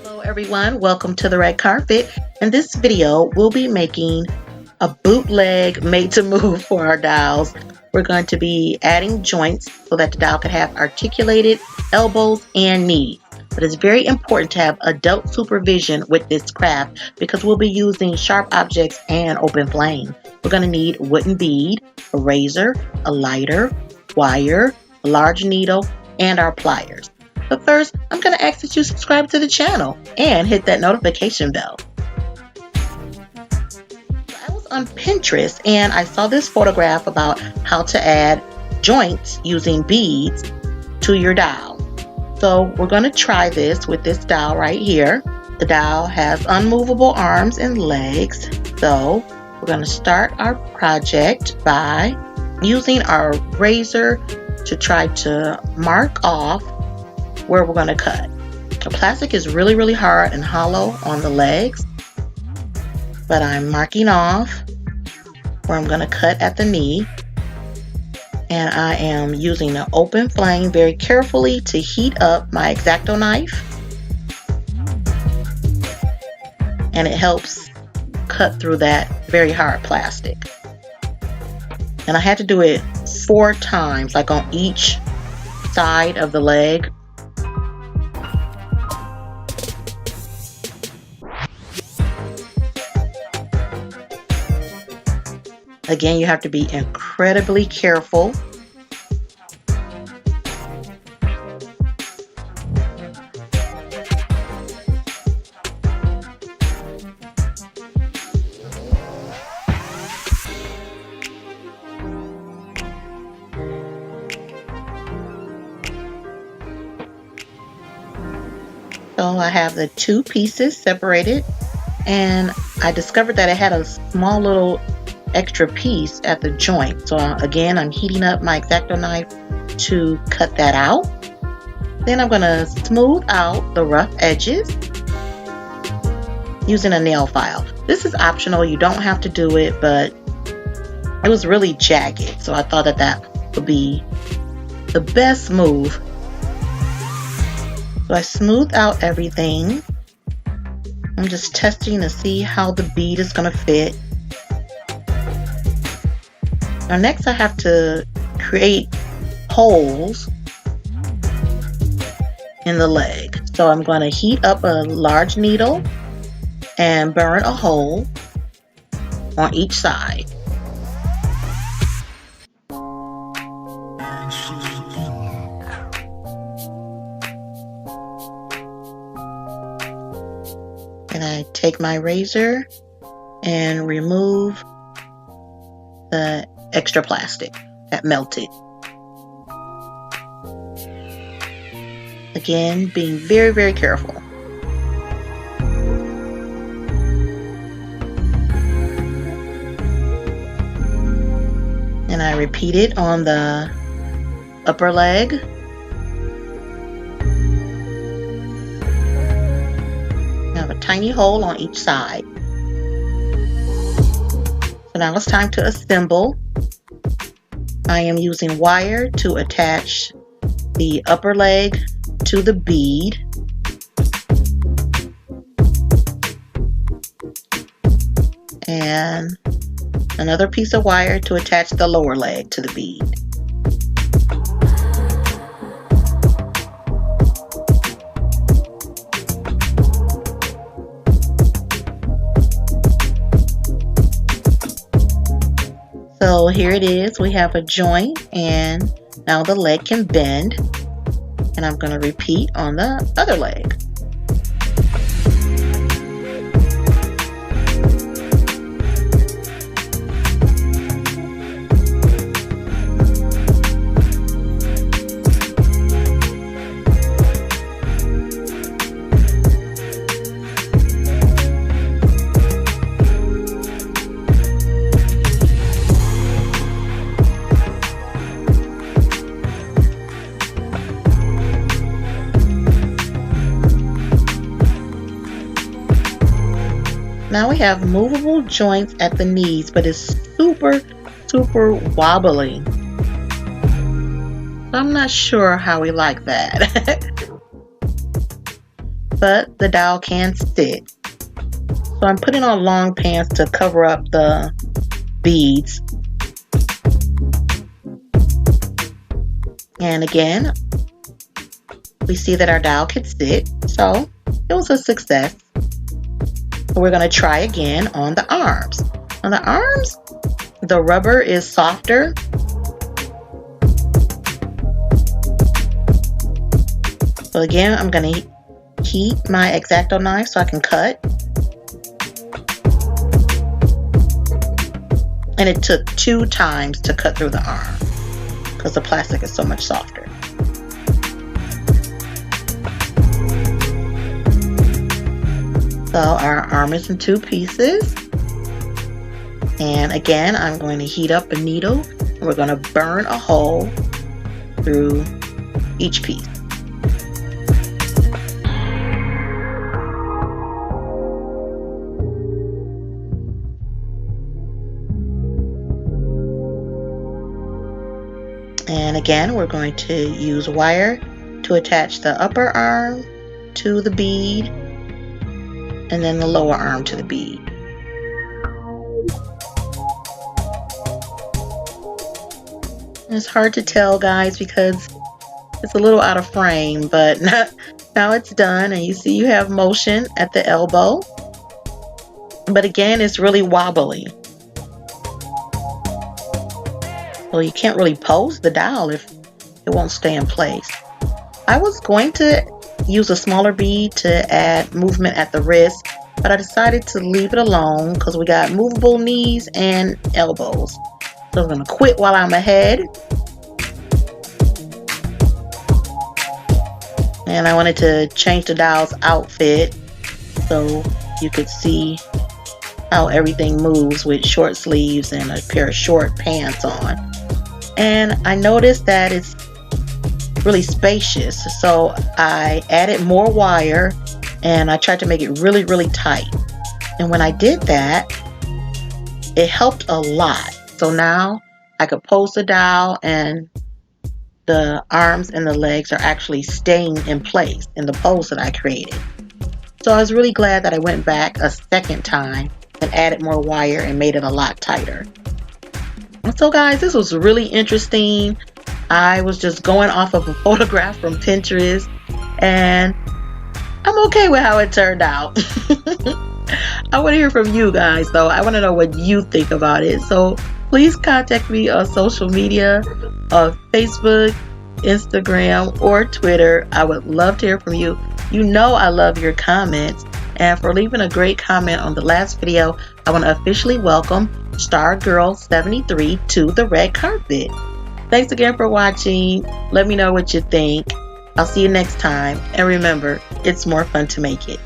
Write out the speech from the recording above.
Hello everyone, welcome to the red carpet. In this video, we'll be making a bootleg made to move for our dowels. We're going to be adding joints so that the dowel can have articulated elbows and knees. But it's very important to have adult supervision with this craft because we'll be using sharp objects and open flame. We're going to need wooden bead, a razor, a lighter, wire, a large needle, and our pliers. But first, I'm going to ask that you subscribe to the channel and hit that notification bell. I was on Pinterest and I saw this photograph about how to add joints using beads to your dowel. So we're going to try this with this dowel right here. The dowel has unmovable arms and legs. So we're going to start our project by using our razor to try to mark off where we're going to cut. The plastic is really hard and hollow on the legs, but I'm marking off where I'm going to cut at the knee, and I am using an open flame very carefully to heat up my X-Acto knife, and it helps cut through that very hard plastic. And I had to do it 4 times, like on each side of the leg. Again, you have to be incredibly careful. So I have the 2 pieces separated, and I discovered that it had a small little extra piece at the joint. So again, I'm heating up my X-Acto knife to cut that out. Then I'm going to smooth out the rough edges using a nail file. This is optional, you don't have to do it, but it was really jagged, so I thought that that would be the best move. So I smoothed out everything. I'm just testing to see how the bead is going to fit. Now next I have to create holes in the leg. So I'm going to heat up a large needle and burn a hole on each side. And I take my razor and remove the extra plastic that melted. Again, being very careful. And I repeat it on the upper leg. I have a tiny hole on each side. So now it's time to assemble. I am using wire to attach the upper leg to the bead. And another piece of wire to attach the lower leg to the bead. So here it is, we have a joint and now the leg can bend, and I'm going to repeat on the other leg. Now we have movable joints at the knees, but it's super wobbly. So I'm not sure how we like that. But the dowel can sit. So I'm putting on long pants to cover up the beads. And again, we see that our dowel can sit, so it was a success. We're going to try again on the arms. On the arms, the rubber is softer. So again, I'm going to heat my X-Acto knife so I can cut. And it took 2 times to cut through the arm because the plastic is so much softer. So our arm is in 2 pieces. And again, I'm going to heat up a needle. And we're going to burn a hole through each piece. And again, we're going to use wire to attach the upper arm to the bead and then the lower arm to the bead. It's hard to tell, guys, because it's a little out of frame, but now it's done, and you see you have motion at the elbow. But again, it's really wobbly. So you can't really pose the dowel if it won't stay in place. I was going to use a smaller bead to add movement at the wrist, but I decided to leave it alone because we got movable knees and elbows. So I'm going to quit while I'm ahead. And I wanted to change the dowel's outfit so you could see how everything moves with short sleeves and a pair of short pants on. And I noticed that it's really spacious, so I added more wire and I tried to make it really tight. And when I did that, it helped a lot. So now I could pose the dowel and the arms and the legs are actually staying in place in the pose that I created. So I was really glad that I went back a second time and added more wire and made it a lot tighter. So guys, this was really interesting. I was just going off of a photograph from Pinterest and I'm okay with how it turned out. I want to hear from you guys though. I want to know what you think about it. So please contact me on social media, on Facebook, Instagram, or Twitter. I would love to hear from you. You know I love your comments. And for leaving a great comment on the last video, I want to officially welcome StarGirl73 to the red carpet. Thanks again for watching. Let me know what you think. I'll see you next time. And remember, it's more fun to make it.